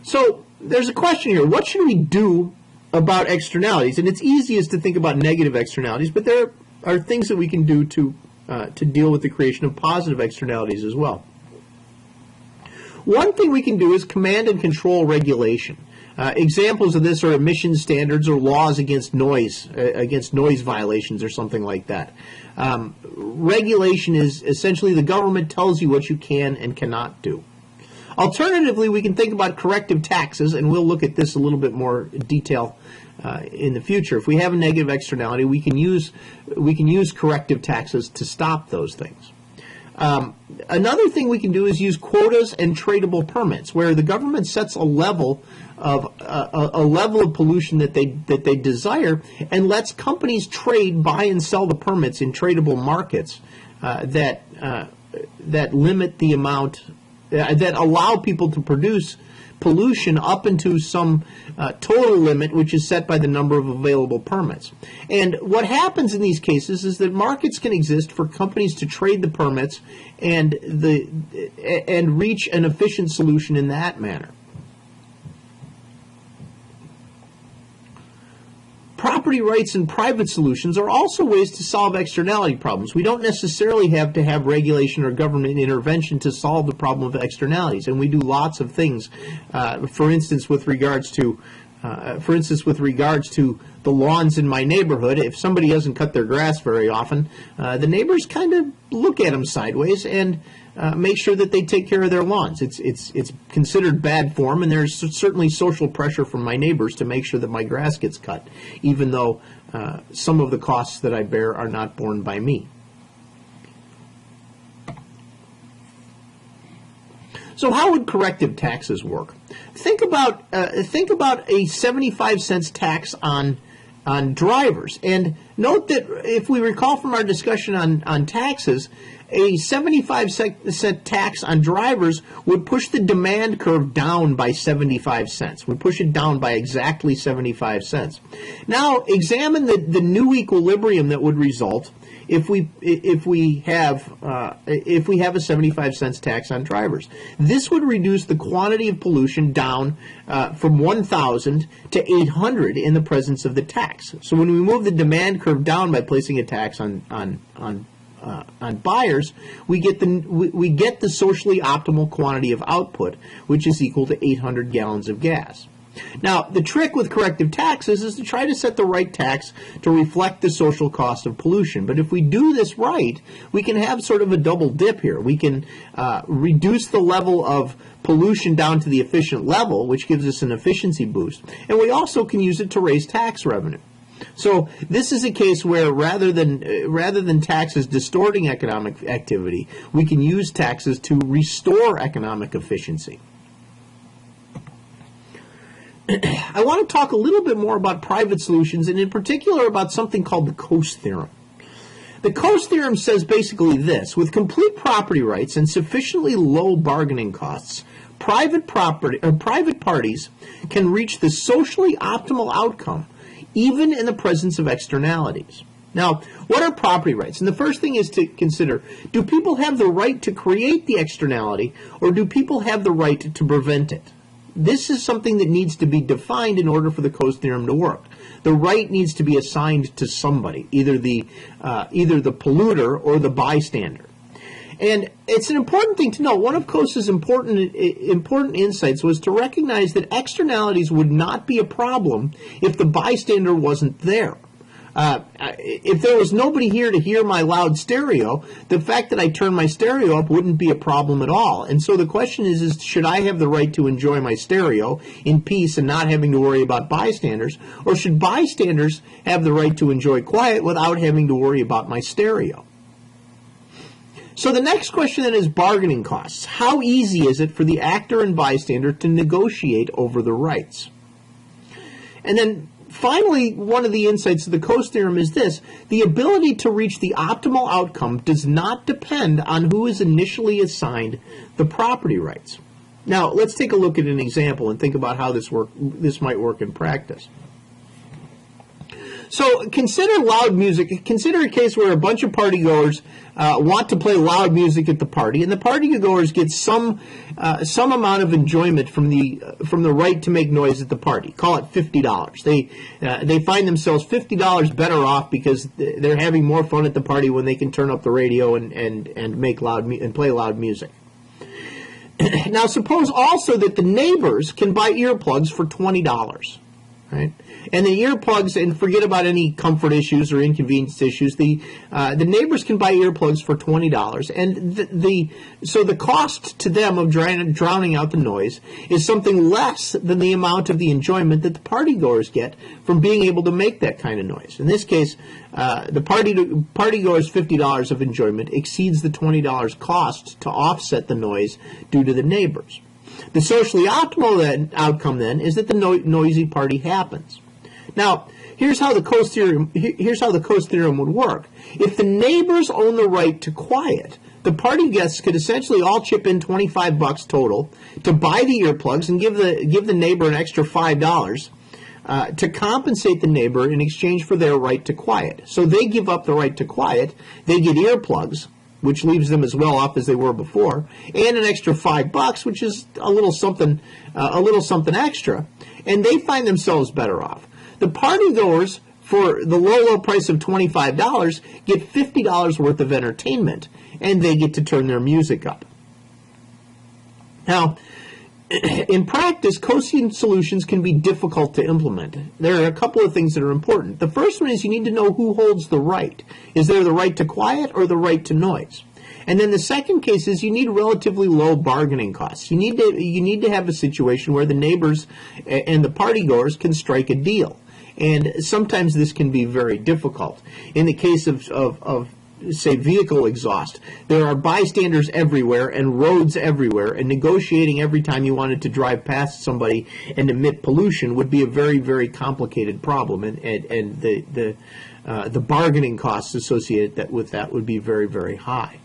So there's a question here. What should we do about externalities? And it's easiest to think about negative externalities, but there are things that we can do to deal with the creation of positive externalities as well. One thing we can do is command and control regulation. Examples of this are emission standards or laws against noise violations or something like that. Regulation is essentially the government tells you what you can and cannot do. Alternatively, we can think about corrective taxes, and we'll look at this a little bit more detail in the future. If we have a negative externality, we can use corrective taxes to stop those things. Another thing we can do is use quotas and tradable permits, where the government sets a level of pollution that they desire, and lets companies trade, buy and sell the permits in tradable markets that limit the amount, that allow people to produce pollution up into some total limit, which is set by the number of available permits. And what happens in these cases is that markets can exist for companies to trade the permits and reach an efficient solution in that manner. Property rights and private solutions are also ways to solve externality problems. We don't necessarily have to have regulation or government intervention to solve the problem of externalities, and we do lots of things. For instance, with regards to the lawns in my neighborhood, if somebody doesn't cut their grass very often, the neighbors kind of look at them sideways and make sure that they take care of their lawns. It's considered bad form, and there's certainly social pressure from my neighbors to make sure that my grass gets cut, even though some of the costs that I bear are not borne by me. So how would corrective taxes work? Think about a 75 cents tax on drivers, and note that if we recall from our discussion on taxes, a 75-cent tax on drivers would push the demand curve down by 75 cents. Would push it down by exactly 75 cents. Now examine the new equilibrium that would result if we have a 75 cents tax on drivers. This would reduce the quantity of pollution down from 1,000 to 800 in the presence of the tax. So when we move the demand curve down by placing a tax on buyers, we get the socially optimal quantity of output, which is equal to 800 gallons of gas. Now, the trick with corrective taxes is to try to set the right tax to reflect the social cost of pollution. But if we do this right, we can have sort of a double dip here. We can reduce the level of pollution down to the efficient level, which gives us an efficiency boost, and we also can use it to raise tax revenue. So this is a case where rather than taxes distorting economic activity, we can use taxes to restore economic efficiency. I want to talk a little bit more about private solutions, and in particular about something called the Coase theorem. The Coase theorem says basically this: with complete property rights and sufficiently low bargaining costs, private parties can reach the socially optimal outcome even in the presence of externalities. Now, what are property rights? And the first thing is to consider, do people have the right to create the externality, or do people have the right to prevent it? This is something that needs to be defined in order for the Coase theorem to work. The right needs to be assigned to somebody, either the polluter or the bystander. And it's an important thing to know. One of Coase's important insights was to recognize that externalities would not be a problem if the bystander wasn't there. If there was nobody here to hear my loud stereo, the fact that I turn my stereo up wouldn't be a problem at all. And so the question is should I have the right to enjoy my stereo in peace and not having to worry about bystanders, or should bystanders have the right to enjoy quiet without having to worry about my stereo? So the next question then is bargaining costs. How easy is it for the actor and bystander to negotiate over the rights? And then finally, one of the insights of the Coase theorem is this: the ability to reach the optimal outcome does not depend on who is initially assigned the property rights. Now, let's take a look at an example and think about how this might work in practice. So consider loud music. Consider a case where a bunch of partygoers want to play loud music at the party, and the partygoers get some amount of enjoyment from the right to make noise at the party. Call it $50. They find themselves $50 better off because they're having more fun at the party when they can turn up the radio and make and play loud music. Now, suppose also that the neighbors can buy earplugs for $20, right? And the earplugs, and forget about any comfort issues or inconvenience issues, the neighbors can buy earplugs for $20, and so the cost to them of drowning out the noise is something less than the amount of the enjoyment that the partygoers get from being able to make that kind of noise. In this case, the partygoers' $50 of enjoyment exceeds the $20 cost to offset the noise due to the neighbors. The socially optimal outcome then is that the noisy party happens. Now, here's how the Coase theorem would work. If the neighbors own the right to quiet, the party guests could essentially all chip in $25 total to buy the earplugs and give the neighbor an extra $5 to compensate the neighbor in exchange for their right to quiet. So they give up the right to quiet, they get earplugs, which leaves them as well off as they were before, and an extra $5, which is a little something extra, and they find themselves better off. The partygoers, for the low price of $25, get $50 worth of entertainment, and they get to turn their music up. Now, in practice, Coasean solutions can be difficult to implement. There are a couple of things that are important. The first one is you need to know who holds the right. Is there the right to quiet or the right to noise? And then the second case is you need relatively low bargaining costs. You need to have a situation where the neighbors and the partygoers can strike a deal. And sometimes this can be very difficult. In the case of say, vehicle exhaust, there are bystanders everywhere and roads everywhere, and negotiating every time you wanted to drive past somebody and emit pollution would be a very, very complicated problem, and the bargaining costs associated with that would be very, very high.